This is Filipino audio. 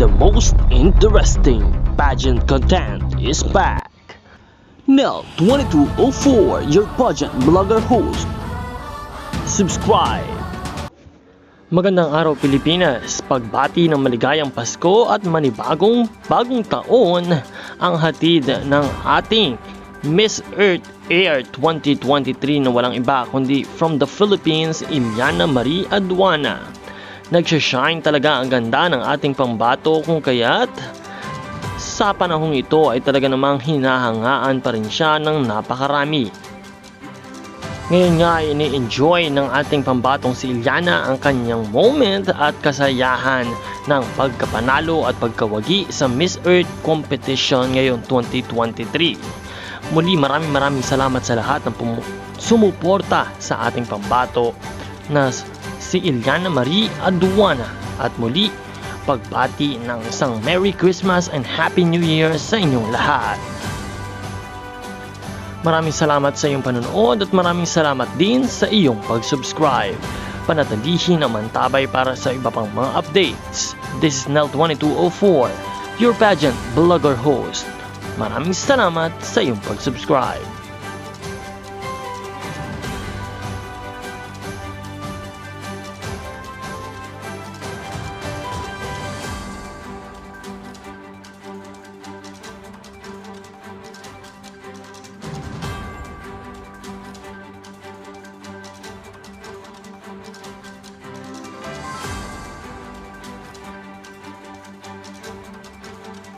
the most interesting pageant content is back. Nel 2204, your pageant blogger host. Subscribe. Magandang araw Pilipinas, pagbati ng maligayang Pasko at bagong taon ang hatid ng ating Miss Earth Air 2023 na walang iba kundi from the Philippines, Iliana Marie Aduana. Nagsashine talaga ang ganda ng ating pambato kung kaya't sa panahong ito ay talaga namang hinahangaan pa rin siya ng napakarami. Ngayon nga ay ini-enjoy ng ating pambatong si Iliana ang kanyang moment at kasayahan ng pagkapanalo at pagkawagi sa Miss Earth competition ngayong 2023. Muli maraming salamat sa lahat ng sumuporta sa ating pambato na si Iliana Marie Aduana at muli pagbati ng isang Merry Christmas and Happy New Year sa inyong lahat. Maraming salamat sa iyong panonood at maraming salamat din sa iyong pag-subscribe. Panatilihin ang mantabay para sa iba pang mga updates. This is Nel 2204, your pageant blogger host. Maraming salamat sa iyong pag-subscribe.